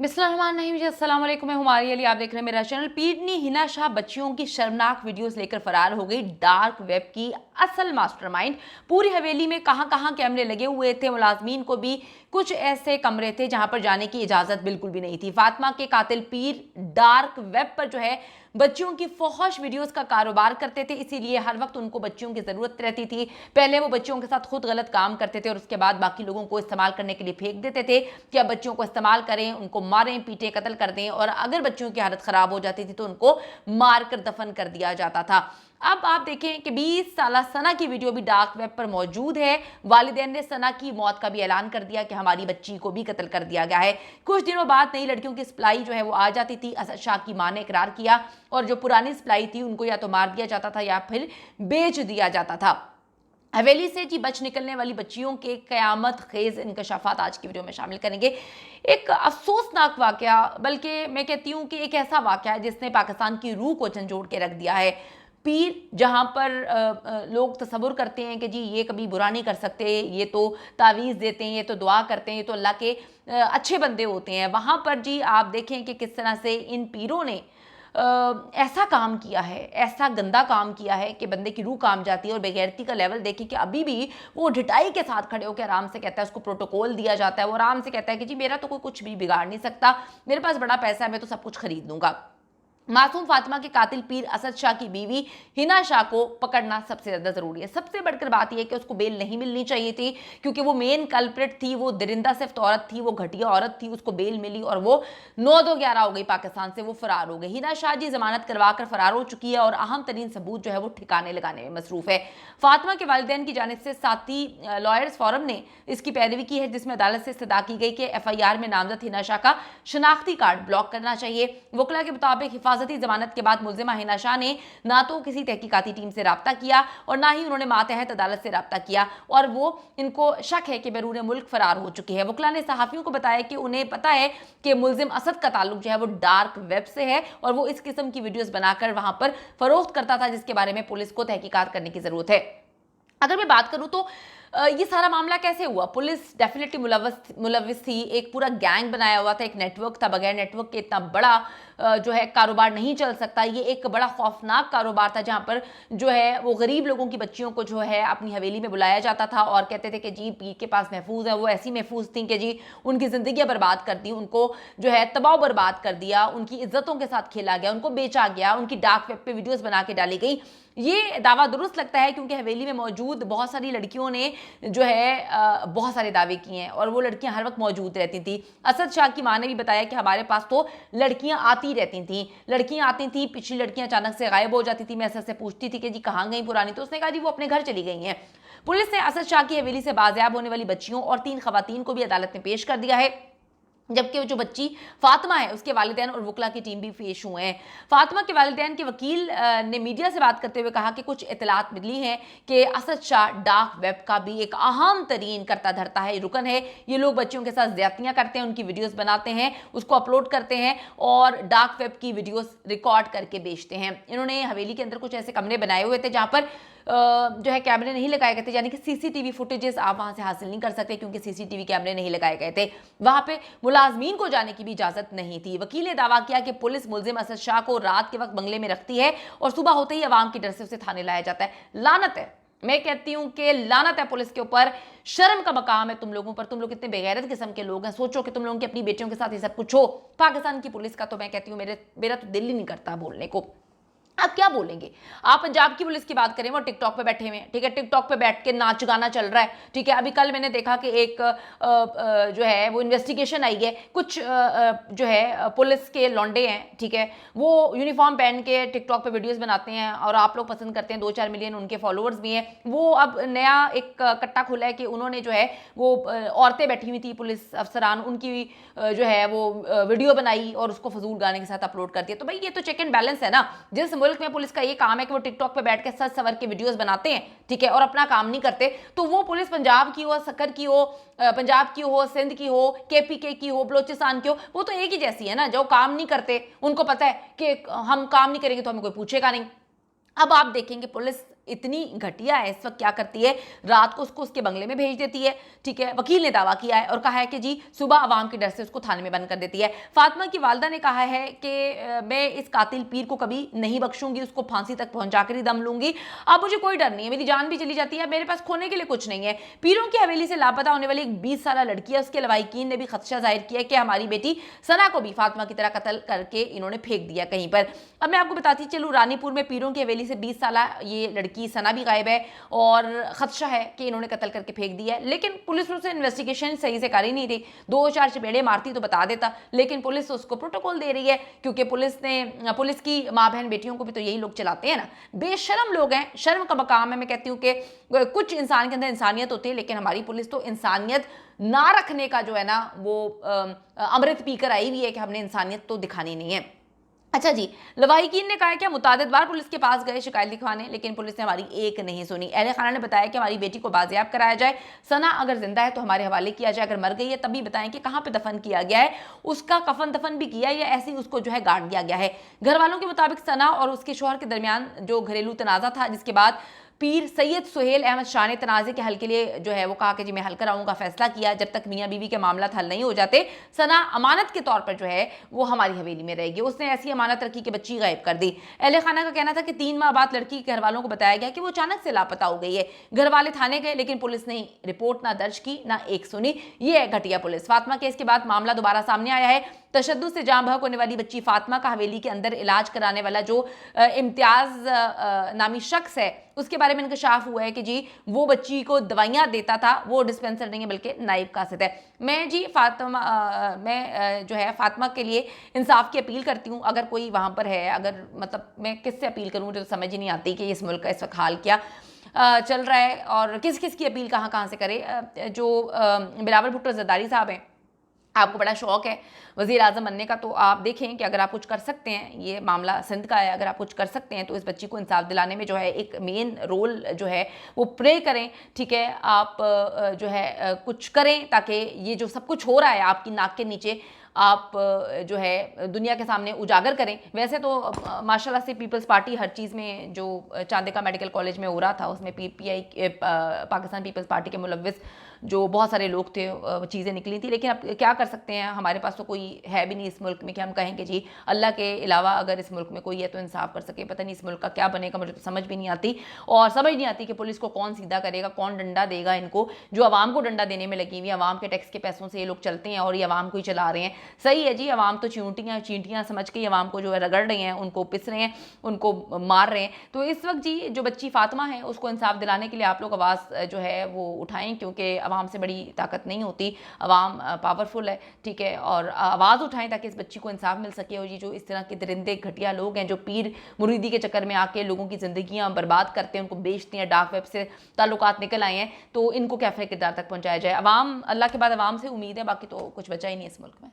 बिस्मिल्लाहिर्रहमानिर्रहीम जी, अस्सलाम वालेकुम। मैं हुमारी अली, आप देख रहे हैं मेरा चैनल। पीडनी हिना शाह बच्चियों की शर्मनाक वीडियोस लेकर फरार हो गई। डार्क वेब की असल मास्टरमाइंड। पूरी हवेली में कहां कहां कैमरे लगे हुए थे, मुलाजमीन को भी कुछ ऐसे कमरे थे जहां पर जाने की इजाजत बिल्कुल भी नहीं थी। फातिमा के कातिल पीर डार्क वेब पर जो है बच्चियों की फौहश वीडियोस का कारोबार करते थे, इसीलिए हर वक्त उनको बच्चियों की जरूरत रहती थी। पहले वो बच्चियों के साथ खुद गलत काम करते थे और उसके बाद बाकी लोगों को इस्तेमाल करने के लिए फेंक देते थे कि अब बच्चियों को इस्तेमाल करें, उनको मारें, पीटें, कत्ल कर दें, और अगर बच्चियों की हालत खराब हो जाती थी तो उनको मारकर दफन कर दिया जाता था। अब आप देखें कि 20 साल सना की वीडियो भी डार्क वेब पर मौजूद है। वालिदैन ने सना की मौत का भी ऐलान कर दिया कि हमारी बच्ची को भी कत्ल कर दिया गया है। कुछ दिनों बाद नई लड़कियों की सप्लाई जो है वो आ जाती थी। असद शाह की मां ने इकरार किया, और जो पुरानी सप्लाई थी उनको या तो मार दिया जाता था या फिर बेच दिया जाता था। हवेली से जी बच निकलने वाली बच्चियों के कयामत खेज इंकशाफात आज की वीडियो में शामिल करेंगे। एक अफसोसनाक वाकया, बल्कि मैं कहती हूँ कि एक ऐसा वाकया है जिसने पाकिस्तान की रूह को झंझोड़ के रख दिया है। पीर जहाँ पर लोग तसव्वुर करते हैं कि जी ये कभी बुरा नहीं कर सकते, ये तो तावीज़ देते हैं, ये तो दुआ करते हैं, ये तो अल्लाह के अच्छे बंदे होते हैं, वहाँ पर जी आप देखें कि किस तरह से इन पीरों ने ऐसा काम किया है, ऐसा गंदा काम किया है कि बंदे की रूह काम जाती है। और बेगैरती का लेवल देखिए कि अभी भी वो ढिठाई के साथ खड़े होकर आराम से कहता है, उसको प्रोटोकॉल दिया जाता है, वो आराम से कहता है कि जी मेरा तो कोई कुछ भी बिगाड़ नहीं सकता, मेरे पास बड़ा पैसा है, मैं तो सब कुछ खरीद लूंगा। मासूम फातिमा के कातिल पीर असद शाह की बीवी हिना शाह को पकड़ना सबसे ज्यादा जरूरी है। सबसे बढ़कर बात यह है कि उसको बेल नहीं मिलनी चाहिए थी, क्योंकि वो मेन कल्प्रिट थी, वो दरिंदा सिफ्त औरत थी, वो घटिया औरत थी। उसको बेल मिली और वो 9-2-11 हो गई, पाकिस्तान से वो फरार हो गई। हिना शाह जी जमानत करवा कर फरार हो चुकी है और अहम तरीन सबूत जो है वो ठिकाने लगाने में मसरूफ है। फातिमा के वालिदैन की जानिब से साथी लॉयर्स फोरम ने इसकी पैरवी की है, जिसमें अदालत से इस्तदा की गई कि FIR में नामजद हिना शाह का शनाख्ती कार्ड ब्लॉक करना चाहिए। वकला के मुताबिक हिफाजती जमानत के बाद मुल्जिमा हिना शाह ने ना तो किसी तहकीकाती टीम से रब्ता किया और ना ही उन्होंने मातहत अदालत से रब्ता किया, और वो इनको शक है कि बैरून मुल्क फरार हो चुकी है। वकला ने सहाफियों को बताया कि उन्हें पता है कि मुल्जिम असद का ताल्लुक जो है वो डार्क वेब से है और वो इस किस्म की वीडियोस बनाकर वहां पर फरोख्त करता था, जिसके बारे में पुलिस को तहकीकात करने की जरूरत है। अगर मैं बात करूं तो ये सारा मामला कैसे हुआ? पुलिस डेफिनेटली मुलविस थी, एक पूरा गैंग बनाया हुआ था, एक नेटवर्क था। बगैर नेटवर्क के इतना बड़ा जो है कारोबार नहीं चल सकता। ये एक बड़ा खौफनाक कारोबार था, जहां पर जो है वो गरीब लोगों की बच्चियों को जो है अपनी हवेली में बुलाया जाता था और कहते थे कि जी पीर के पास महफूज है। वो ऐसी महफूज थी कि जी उनकी जिंदगियां बर्बाद कर दी, उनको जो है तबाह बर्बाद कर दिया, उनकी इज्जतों के साथ खेला गया, उनको बेचा गया, उनकी डार्क वेब पे वीडियोस बना के डाली गई। ये दावा दुरुस्त लगता है क्योंकि हवेली में मौजूद बहुत सारी लड़कियों ने जो है बहुत सारे दावे किए हैं और वो लड़कियां हर वक्त मौजूद रहती थी। असद शाह की मां ने भी बताया कि हमारे पास तो लड़कियां आती रहती थी, लड़कियां आती थी, पिछली लड़कियां अचानक से गायब हो जाती थी। मैं असद से पूछती थी कि जी कहाँ गई पुरानी, तो उसने कहा जी वो अपने घर चली गई हैं। पुलिस ने असद शाह की हवेली से बाजियाब होने वाली बच्चियों और 3 खवातीन को भी अदालत में पेश कर दिया है, जबकि जो बच्ची फातिमा है उसके वालिदैन और वकला की टीम भी पेश हुए हैं। फातिमा के वालिदैन के वकील ने मीडिया से बात करते हुए कहा कि कुछ इतलात मिली हैं कि असद शाह डार्क वेब का भी एक अहम तरीन करता धरता है, रुकन है। ये लोग बच्चियों के साथ ज्यादतियां करते हैं, उनकी वीडियोस बनाते हैं, उसको अपलोड करते हैं और डार्क वेब की वीडियोस रिकॉर्ड करके बेचते हैं। इन्होंने हवेली के अंदर कुछ ऐसे कमरे बनाए हुए थे जहां पर जो है कैमरे नहीं लगाए गए थे, यानी कि CCTV फुटेजेस आप वहां से हासिल नहीं कर सकते क्योंकि CCTV कैमरे नहीं लगाए गए थे। वहां पे मुलाजमीन को जाने की भी इजाजत नहीं थी। वकील ने दावा किया कि पुलिस मुल्जिम असद शाह को रात के वक्त बंगले में रखती है और सुबह होते ही अवाम के डर से उसे थाने लाया जाता है। लानत है, मैं कहती हूं कि लानत है पुलिस के ऊपर। शर्म का मकाम है तुम लोगों पर, तुम लोग इतने बेगैरत किस्म के लोग हैं। सोचो कि तुम लोगों की अपनी बेटियों के साथ ये सब कुछ हो। पाकिस्तान की पुलिस का तो मैं कहती हूँ मेरा तो दिल ही नहीं करता बोलने को। आप क्या बोलेंगे? आप पंजाब की पुलिस की बात करें, वो टिकटॉक पे बैठे हुए हैं, ठीक है, टिकटॉक पे बैठ के नाच गाना चल रहा है, ठीक है। अभी कल मैंने देखा कि एक जो है वो इन्वेस्टिगेशन आई है, कुछ जो है पुलिस के लौंडे हैं, ठीक है, वो यूनिफॉर्म पहन के टिकटॉक पे वीडियोस बनाते हैं और आप लोग पसंद करते हैं, 2-4 मिलियन उनके फॉलोअर्स भी हैं। वो अब नया एक कट्टा खुला है कि उन्होंने जो है वो औरतें बैठी हुई थी पुलिस अफसरान, उनकी जो है वो वीडियो बनाई और उसको फजूल गाने के साथ अपलोड कर दिया। तो भाई ये तो चेक एंड बैलेंस है ना। जिस मुल्क में पुलिस का ये काम है कि वो टिकटॉक पे बैठ के सच सवर के वीडियोस बनाते हैं, ठीक है, और अपना काम नहीं करते, तो वो पुलिस पंजाब की हो, सक्कर की हो, पंजाब की हो, सिंध की हो, KPK की हो, बलोचिस्तान की हो, वो तो एक ही जैसी है ना। जो काम नहीं करते उनको पता है कि हम काम नहीं करेंगे तो हमें कोई पूछेगा नहीं। अब आप देखेंगे पुलिस इतनी घटिया है, इस वक्त क्या करती है, रात को उसको उसके बंगले में भेज देती है, ठीक है। वकील ने दावा किया है और कहा है कि जी सुबह आवाम के डर से उसको थाने में बंद कर देती है। फातिमा की वालदा ने कहा है कि मैं इस कातिल पीर को कभी नहीं बख्शूंगी, उसको फांसी तक पहुंचाकर ही दम लूंगी। अब मुझे कोई डर नहीं है, मेरी जान भी चली जाती है, मेरे पास खोने के लिए कुछ नहीं है। पीरों की हवेली से लापता होने वाली एक 20 साल लड़की है, उसके लवाहिकीन ने भी खदशा जाहिर किया कि हमारी बेटी सना को भी फातिमा की तरह कत्ल करके इन्होंने फेंक दिया कहीं पर। अब मैं आपको बताती चलूँ, रानीपुर में पीरों की हवेली से 20 साल ये लड़की सना भी गायब है और खदशा है कि इन्होंने कत्ल करके फेंक दिया है। लेकिन पुलिस उससे इन्वेस्टिगेशन सही से कर ही नहीं रही। 2-4 चपेड़े मारती तो बता देता, लेकिन पुलिस उसको प्रोटोकॉल दे रही है, क्योंकि पुलिस की माँ बहन बेटियों को भी तो यही लोग चलाते हैं ना। बेशर्म लोग हैं, शर्म का मकाम है। मैं कहती हूँ कि कुछ इंसान के अंदर इंसानियत होती है, लेकिन हमारी पुलिस तो इंसानियत ना रखने का जो है ना वो अमृत पीकर आई हुई है कि हमने इंसानियत तो दिखानी नहीं है। अच्छा जी, लवाहिकीन ने कहा कि हम मुतादिद बार पुलिस के पास गए शिकायत लिखवाने, लेकिन पुलिस ने हमारी एक नहीं सुनी। अहले खाना ने बताया कि हमारी बेटी को बाजियाब कराया जाए, सना अगर जिंदा है तो हमारे हवाले किया जाए, अगर मर गई है तब भी बताएं कि कहाँ पे दफन किया गया है, उसका कफन दफन भी किया या ऐसे ही उसको जो है गाड़ दिया गया है। घर वालों के मुताबिक सना और उसके शौहर के दरमियान जो घरेलू तनाज़ा था, जिसके बाद पीर सैयद सुहेल अहमद शाह ने तनाज़े के हल के लिए जो है वो कहा कि जी मैं हल कराऊंगा, फैसला किया। जब तक मियाँ बीवी के मामला हल नहीं हो जाते, सना अमानत के तौर पर जो है वो हमारी हवेली में रहेगी। उसने ऐसी अमानत रखी कि बच्ची गायब कर दी। अहले खाना का कहना था कि 3 माह बाद लड़की के घर वालों को बताया गया कि वो अचानक से लापता हो गई है। घर वाले थाने गए, लेकिन पुलिस ने रिपोर्ट ना दर्ज की, ना एक सुनी। ये है घटिया पुलिस। फातिमा केस के बाद मामला दोबारा सामने आया है। तशद्दुद से जाँ बहक होने वाली बच्ची फातिमा का हवेली के अंदर इलाज कराने वाला जो इम्तियाज नामी शख्स है, उसके बारे में इंकशाफ हुआ है कि जी वो बच्ची को दवाइयाँ देता था, वो डिस्पेंसर नहीं है बल्कि नाइब कासिद है। मैं जी जो है फातिमा के लिए इंसाफ की अपील करती हूँ। अगर कोई वहाँ पर है, अगर मतलब मैं किससे अपील करूँ, मुझे तो समझ ही नहीं आती कि इस मुल्क का इस वक्त हाल क्या चल रहा है और किस किस की अपील कहाँ से करे। जो बिलावल भुट्टो जरदारी साहब हैं, आपको बड़ा शौक है वज़ीर आज़म बनने का, तो आप देखें कि अगर आप कुछ कर सकते हैं, ये मामला सिंध का है, अगर आप कुछ कर सकते हैं तो इस बच्ची को इंसाफ दिलाने में जो है एक मेन रोल जो है वो प्ले करें, ठीक है। आप जो है कुछ करें ताकि ये जो सब कुछ हो रहा है आपकी नाक के नीचे, आप जो है दुनिया के सामने उजागर करें। वैसे तो माशाल्लाह से पीपल्स पार्टी हर चीज़ में, जो चांदिका मेडिकल कॉलेज में हो रहा था उसमें पीपीआई पाकिस्तान पीपल्स पार्टी के मुलव्विस जो बहुत सारे लोग थे, चीज़ें निकली थी। लेकिन अब क्या कर सकते हैं, हमारे पास तो कोई है भी नहीं इस मुल्क में कि हम कहें कि जी अल्लाह के अलावा अगर इस मुल्क में कोई है तो इंसाफ कर सके। पता नहीं इस मुल्क का क्या बनेगा, मुझे तो समझ भी नहीं आती। और समझ नहीं आती कि पुलिस को कौन सीधा करेगा, कौन डंडा देगा इनको, जो आवाम को डंडा देने में लगी हुई। आवाम के टैक्स के पैसों से ये लोग चलते हैं और ये आवाम को ही चला रहे हैं। सही है जी, आवाम तो चींटियाँ समझ के आवाम को जो है रगड़ रहे हैं, उनको पिस रहे हैं, उनको मार रहे हैं। तो इस वक्त जी जो बच्ची फातिमा है उसको इंसाफ दिलाने के लिए आप लोग आवाज़ जो है वो उठाएं, क्योंकि आवाम से बड़ी ताकत नहीं होती, आवाम पावरफुल है, ठीक है। और आवाज़ उठाएं ताकि इस बच्ची को इंसाफ मिल सके। और ये जो इस तरह के दरिंदे घटिया लोग हैं जो पीर मुरीदी के चक्कर में आके लोगों की ज़िंदगियाँ बर्बाद करते हैं, उनको बेचते हैं, डार्क वेब से ताल्लुकात निकल आए हैं, तो इनको कैफे किरदार तक पहुँचाया जाए। आवाम, अल्लाह के बाद आवाम से उम्मीद है, बाकी तो कुछ बचा ही नहीं इस मुल्क में।